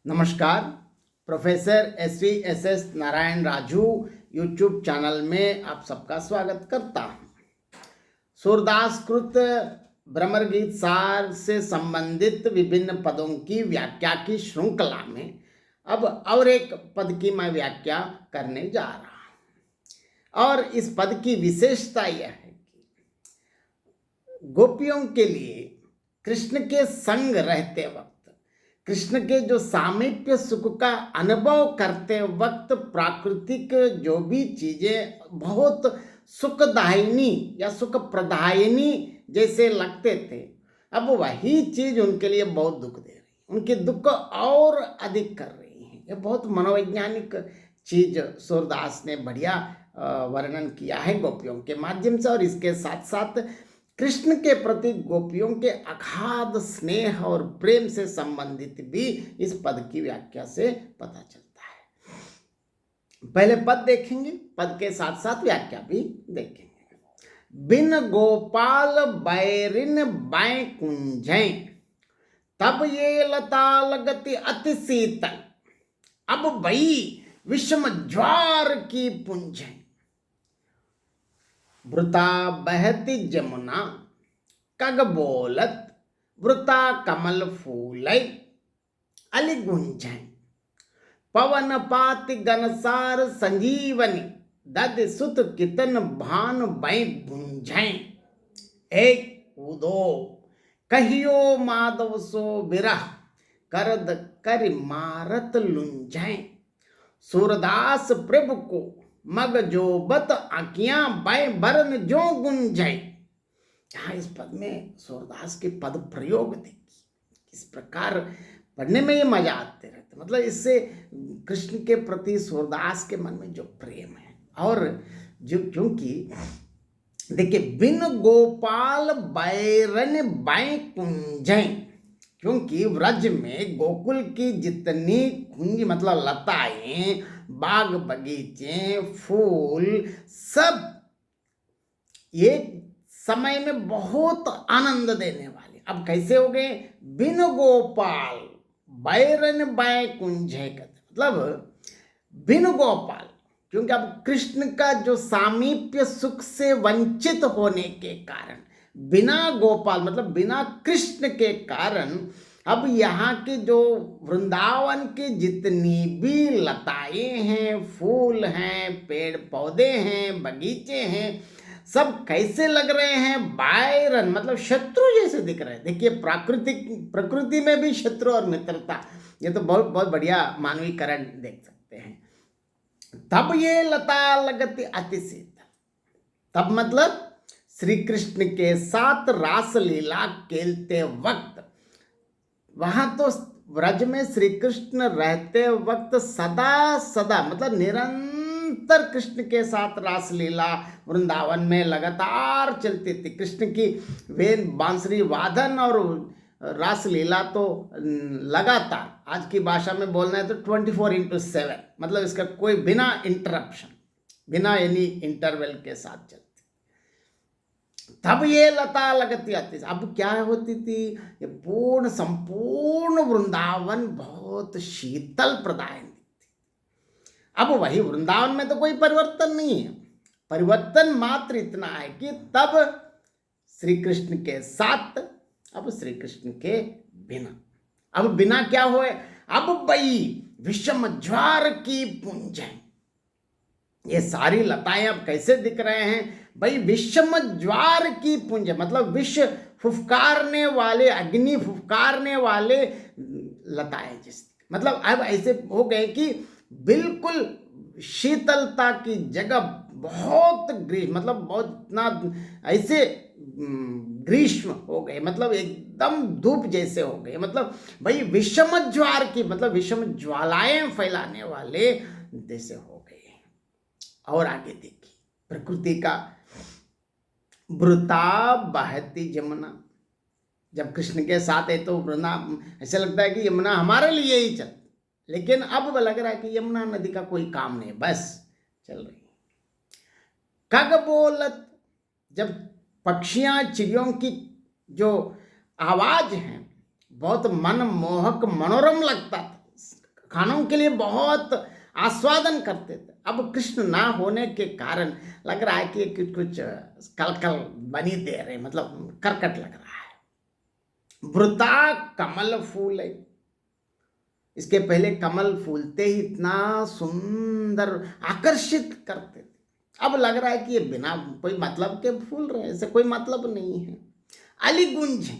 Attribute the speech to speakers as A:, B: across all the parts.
A: नमस्कार। Professor S Narayan Raju YouTube channel में आप सबका स्वागत करता हूँ। सूरदास कृत ब्रह्मगीत सार से संबंधित विभिन्न पदों की व्याख्या की श्रृंखला में अब और एक पद की मैं व्याख्या करने जा रहा हूँ। और इस पद की विशेषता यह है कि गोपियों के लिए कृष्ण के संग रहते वक्त, कृष्ण के जो सामीप्य सुख का अनुभव करते वक्त प्राकृतिक जो भी चीजें बहुत सुखदायिनी या सुख प्रदायिनी जैसे लगते थे, अब वही चीज उनके लिए बहुत दुख दे रही, उनके दुख और अधिक कर रही है। ये बहुत मनोवैज्ञानिक चीज सूरदास ने बढ़िया वर्णन किया है गोपियों के माध्यम से। और इसके साथ साथ कृष्ण के प्रति गोपियों के अगाध स्नेह और प्रेम से संबंधित भी इस पद की व्याख्या से पता चलता है। पहले पद देखेंगे, पद के साथ साथ व्याख्या भी देखेंगे। बिन गोपाल बैरिन बाय कुंजय, तब ये लता लगती अति शीतल, अब भई विषम ज्वार की पुंजय। वृता बहती जमुना कग बोलत, वृता कमल फूलै अलि गुंजै। पवन पाति गनसार संजीवनी, दद सुत कितन भान बै गुंजै। एक उदो कहियो माधव सो बिरह, करद कर मारत लुंजै। सूरदास प्रभु को मग जो बत आकियां बाय बरन जो गुंजय। यहाँ इस पद में सूरदास के पद प्रयोग देखिए, इस प्रकार पढ़ने में ये मजा आते रहते, मतलब इससे कृष्ण के प्रति सूरदास के मन में जो प्रेम है। और जो क्योंकि देखिए, बिन गोपाल बैरन बाय कुंजय, क्योंकि व्रज में गोकुल की जितनी कुंज मतलब लताएं, बाग बगीचे, फूल सब एक समय में बहुत आनंद देने वाले अब कैसे हो गए? बिन गोपाल बैरन बाय कुंजय, मतलब बिन गोपाल, क्योंकि अब कृष्ण का जो सामीप्य सुख से वंचित होने के कारण, बिना गोपाल मतलब बिना कृष्ण के कारण अब यहाँ के जो वृंदावन के जितनी भी लताएं हैं, फूल हैं, पेड़ पौधे हैं, बगीचे हैं, सब कैसे लग रहे हैं? बायरन मतलब शत्रु जैसे दिख रहे हैं। देखिए, प्रकृति में भी शत्रु और मित्रता, ये तो बहुत बहुत बढ़िया मानवीकरण देख सकते हैं। तब ये लता लगती अति शीतल, तब मतलब श्री कृष्ण के साथ रास लीला खेलते वक्त, वहां तो व्रज में श्री कृष्ण रहते वक्त सदा सदा मतलब निरंतर कृष्ण के साथ रास लीला वृंदावन में लगातार चलती थी। कृष्ण की वेन बांसुरी वादन और रास लीला तो लगातार, आज की भाषा में बोलना है तो 24/7, मतलब इसका कोई बिना इंटरप्शन, बिना एनी इंटरवल के साथ चलती। तब ये लता लगती आती, अब क्या होती थी? ये पूर्ण संपूर्ण वृंदावन बहुत शीतल प्रदायन थी। अब वही वृंदावन में तो कोई परिवर्तन नहीं है, परिवर्तन मात्र इतना है कि तब श्री कृष्ण के साथ, अब श्री कृष्ण के बिना, अब बिना क्या हुए? अब बई विषम ज्वार की पुंजय, ये सारी लताएं अब कैसे दिख रहे हैं? भाई विषम ज्वार की पुंज, मतलब विष फुफकारने वाले, अग्नि फुफकारने वाले लताएं जिस, मतलब अब ऐसे हो गए कि बिल्कुल शीतलता की जगह बहुत ग्रीष्म, मतलब बहुत इतना ऐसे ग्रीष्म हो गए, मतलब एकदम धूप जैसे हो गए, मतलब भाई विषम ज्वार की, मतलब विषम ज्वालाएं फैलाने वाले जैसे हो गए। और आगे देखिए प्रकृति का, वृता बहती जमुना, जब कृष्ण के साथ है तो वृंदा ऐसा लगता है कि यमुना हमारे लिए ही चल, लेकिन अब लग रहा है कि यमुना नदी का कोई काम नहीं, बस चल रही। कग बोलत, जब पक्षियां चिड़ियों की जो आवाज है बहुत मनमोहक मनोरम लगता था, खानों के लिए बहुत आस्वादन करते थे। अब कृष्ण ना होने के कारण लग रहा है कि कुछ कलकल बनी दे रहे, मतलब करकट लग रहा है। वृता कमल फूल है, इसके पहले कमल फूलते ही इतना सुंदर आकर्षित करते थे, अब लग रहा है कि ये बिना कोई मतलब के फूल रहे हैं, ऐसे कोई मतलब नहीं है। अलीगुंज,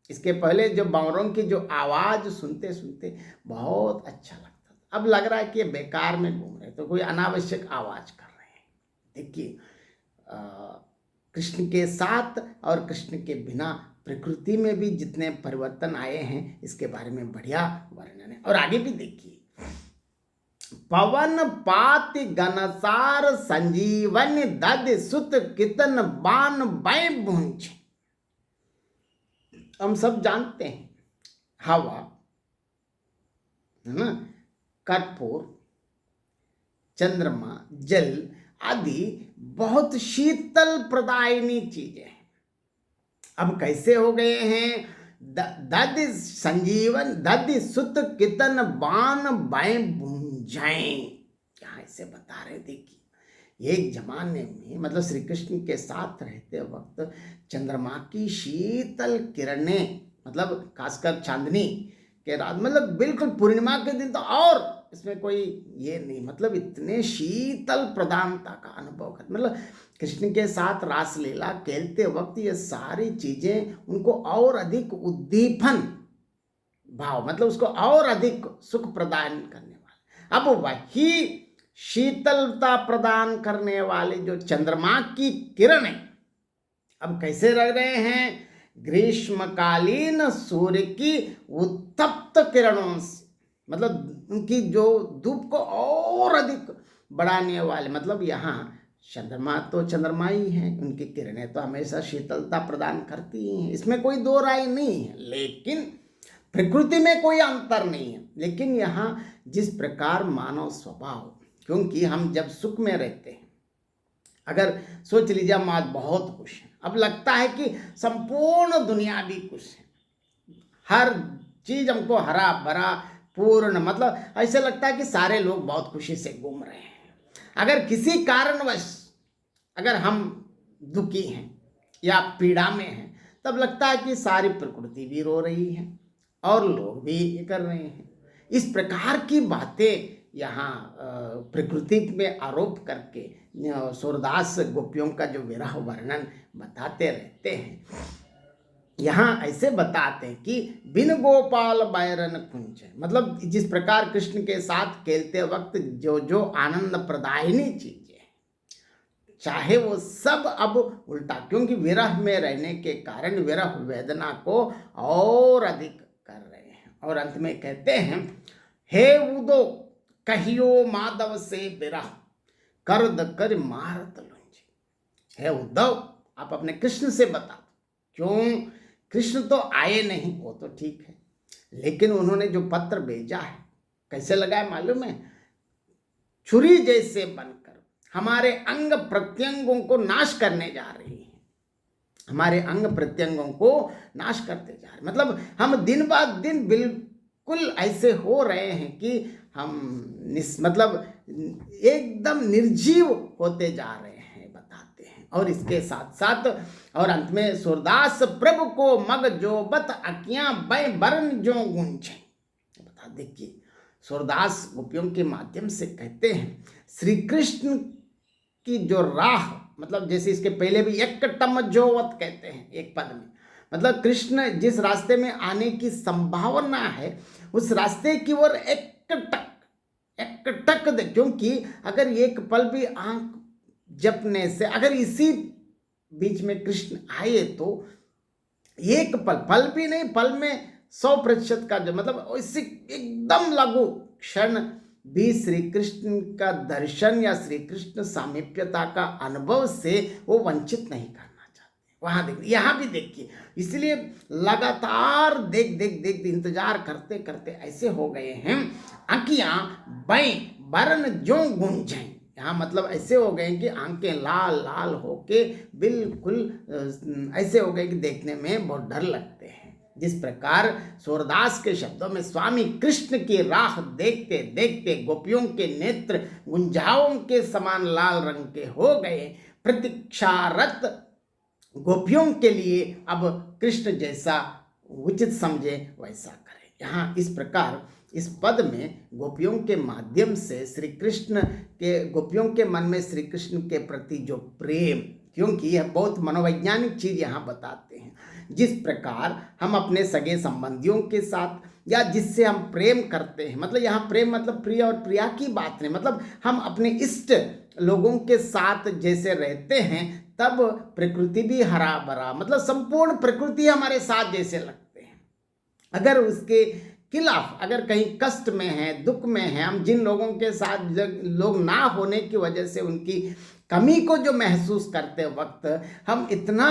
A: इसके पहले जो बावरों की जो आवाज सुनते सुनते बहुत अच्छा लगता था, अब लग रहा है कि ये बेकार में घूम रहे, तो कोई अनावश्यक आवाज कर रहे हैं। देखिए कृष्ण के साथ और कृष्ण के बिना प्रकृति में भी जितने परिवर्तन आए हैं, इसके बारे में बढ़िया वर्णन है। और आगे भी देखिए, पवन पाति गनसार संजीवन दद सुत कितन बान बै भूंज। हम सब जानते हैं हवा है ना, कर्पूर, चंद्रमा, जल आदि बहुत शीतल प्रदायिनी चीजें हैं। अब कैसे हो गए हैं, दद संजीवन दद सुत कितन बान बै भूंजाएं, यहाँ ऐसे बता रहे। देखिए एक जमाने में मतलब श्री कृष्ण के साथ रहते वक्त चंद्रमा की शीतल किरणें, मतलब खासकर चांदनी के रात, मतलब बिल्कुल पूर्णिमा के दिन तो और इसमें कोई ये नहीं, मतलब इतने शीतल प्रधानता का अनुभव कर, मतलब कृष्ण के साथ रासलीला खेलते वक्त ये सारी चीजें उनको और अधिक उद्दीपन भाव, मतलब उसको और अधिक सुख प्रदान करने वाले। अब वही शीतलता प्रदान करने वाले जो चंद्रमा की किरणें अब कैसे रह रहे हैं, ग्रीष्मकालीन सूर्य की उत्तप्त किरणों से, मतलब उनकी जो धूप को और अधिक बढ़ाने वाले, मतलब यहाँ चंद्रमा तो चंद्रमा ही है, उनकी किरणें तो हमेशा शीतलता प्रदान करती ही हैं, इसमें कोई दो राय नहीं है। लेकिन प्रकृति में कोई अंतर नहीं है। लेकिन यहाँ जिस प्रकार मानव स्वभाव, क्योंकि हम जब सुख में रहते हैं, अगर सोच लीजिए हम आज बहुत खुश हैं, अब लगता है कि संपूर्ण दुनिया भी खुश है, हर चीज हमको हरा भरा पूर्ण, मतलब ऐसे लगता है कि सारे लोग बहुत खुशी से घूम रहे हैं। अगर किसी कारणवश अगर हम दुखी हैं या पीड़ा में हैं, तब लगता है कि सारी प्रकृति भी रो रही है और लोग भी ये कर रहे हैं। इस प्रकार की बातें यहाँ प्रकृति में आरोप करके सूरदास गोपियों का जो विरह वर्णन बताते रहते हैं। यहाँ ऐसे बताते हैं कि बिन गोपाल बैरन कुंज, मतलब जिस प्रकार कृष्ण के साथ खेलते वक्त जो जो आनंद प्रदायिनी चीजें, चाहे वो सब अब उल्टा, क्योंकि विरह में रहने के कारण विरह वेदना को और अधिक कर रहे हैं। और अंत में कहते हैं, हे उदो कहियो माधव से विरह कर्द कर मारत लुंजी। हे उद्धव, आप अपने कृष्ण से बता दो, क्यों कृष्ण तो आए नहीं, वो तो ठीक है, लेकिन उन्होंने जो पत्र भेजा है कैसे लगा है मालूम है, छुरी जैसे बनकर हमारे अंग प्रत्यंगों को नाश करने जा रही है, हमारे अंग प्रत्यंगों को नाश करते जा रहे, मतलब हम दिन बाद दिन बिल्कुल ऐसे हो रहे हैं कि हम मतलब एकदम निर्जीव होते जा रहे हैं, बताते हैं। और इसके साथ साथ और अंत में सूरदास प्रभु को मग जो बत अकियां बै बरन जो गुंज, बता। देखिए सूरदास गोपियों के माध्यम से कहते हैं, श्री कृष्ण की जो राह, मतलब जैसे इसके पहले भी एक टम जोवत कहते हैं एक पद में, मतलब कृष्ण जिस रास्ते में आने की संभावना है उस रास्ते की ओर एक टक दे, क्योंकि अगर एक पल भी आंख जपने से अगर इसी बीच में कृष्ण आए तो एक पल भी नहीं, पल में 100% का जो मतलब इससे एकदम लघु क्षण भी श्री कृष्ण का दर्शन या श्री कृष्ण सामीप्यता का अनुभव से वो वंचित नहीं करना चाहते। वहां देखिए, यहाँ भी देखिए, इसलिए लगातार देख इंतजार करते करते ऐसे हो गए हैं, आंखियां बै बरन जो गूंजें, यहाँ मतलब ऐसे हो गए कि आंखें लाल लाल होके बिल्कुल ऐसे हो गए कि देखने में बहुत डर लगते हैं, जिस प्रकार सूरदास के शब्दों में स्वामी कृष्ण की राह देखते देखते गोपियों के नेत्र गुंजाओं के समान लाल रंग के हो गए, प्रतीक्षारत गोपियों के लिए अब कृष्ण जैसा उचित समझे वैसा करे। यहाँ इस प्रकार इस पद में गोपियों के माध्यम से श्री कृष्ण के गोपियों के मन में श्री कृष्ण के प्रति जो प्रेम, क्योंकि यह बहुत मनोवैज्ञानिक चीज यहाँ बताते हैं, जिस प्रकार हम अपने सगे संबंधियों के साथ या जिससे हम प्रेम करते हैं, मतलब यहाँ प्रेम मतलब प्रिय और प्रिया की बात नहीं, मतलब हम अपने इष्ट लोगों के साथ जैसे रहते हैं तब प्रकृति भी हरा भरा, मतलब संपूर्ण प्रकृति हमारे साथ जैसे लगते हैं। अगर उसके खिलाफ अगर कहीं कष्ट में है, दुख में है, हम जिन लोगों के साथ लोग ना होने की वजह से उनकी कमी को जो महसूस करते वक्त हम इतना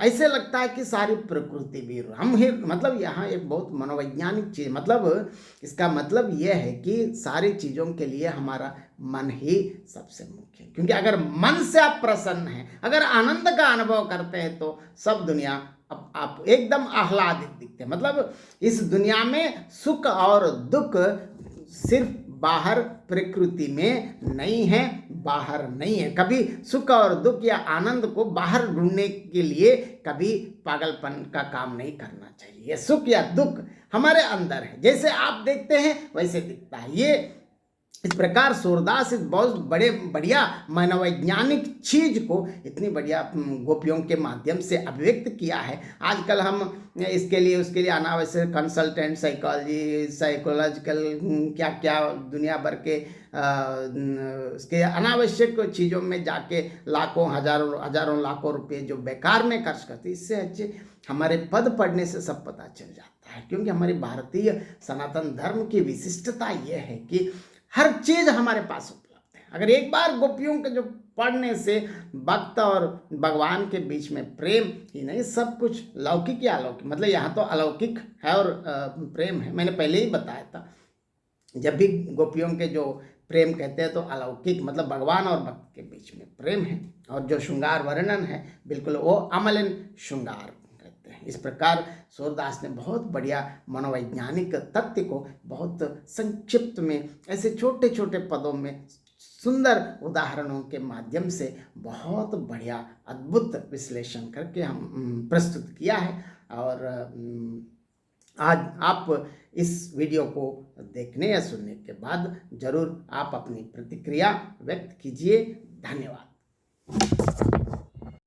A: ऐसे लगता है कि सारी प्रकृति भी हम ही, मतलब यहाँ एक बहुत मनोवैज्ञानिक चीज, मतलब इसका मतलब यह है कि सारी चीज़ों के लिए हमारा मन ही सबसे मुख्य है। क्योंकि अगर मन से आप प्रसन्न हैं, अगर आनंद का अनुभव करते हैं तो सब दुनिया अब आप एकदम आह्लादित दिखते हैं। मतलब इस दुनिया में सुख और दुख सिर्फ बाहर प्रकृति में नहीं है, बाहर नहीं है। कभी सुख और दुख या आनंद को बाहर ढूंढने के लिए कभी पागलपन का काम नहीं करना चाहिए। सुख या दुख हमारे अंदर है, जैसे आप देखते हैं वैसे दिखता है। ये इस प्रकार सूरदास इस बहुत बढ़िया मनोवैज्ञानिक चीज को इतनी बढ़िया गोपियों के माध्यम से अभिव्यक्त किया है। आजकल हम इसके लिए उसके लिए अनावश्यक कंसल्टेंट साइकोलॉजिकल क्या क्या दुनिया भर के उसके अनावश्यक चीज़ों में जाके लाखों हजारों लाखों रुपए जो बेकार में खर्च करते, इससे अच्छे हमारे पद पढ़ने से सब पता चल जाता है। क्योंकि हमारी भारतीय सनातन धर्म की विशिष्टता यह है कि हर चीज हमारे पास उपलब्ध है। अगर एक बार गोपियों के जो पढ़ने से भक्त और भगवान के बीच में प्रेम ही नहीं, सब कुछ लौकिक या अलौकिक, मतलब यहाँ तो अलौकिक है और प्रेम है। मैंने पहले ही बताया था, जब भी गोपियों के जो प्रेम कहते हैं तो अलौकिक मतलब भगवान और भक्त के बीच में प्रेम है, और जो श्रृंगार वर्णन है बिल्कुल वो अमलिन श्रृंगार। इस प्रकार सूरदास ने बहुत बढ़िया मनोवैज्ञानिक तथ्य को बहुत संक्षिप्त में ऐसे छोटे छोटे पदों में सुंदर उदाहरणों के माध्यम से बहुत बढ़िया अद्भुत विश्लेषण करके हम प्रस्तुत किया है। और आज आप इस वीडियो को देखने या सुनने के बाद जरूर आप अपनी प्रतिक्रिया व्यक्त कीजिए। धन्यवाद।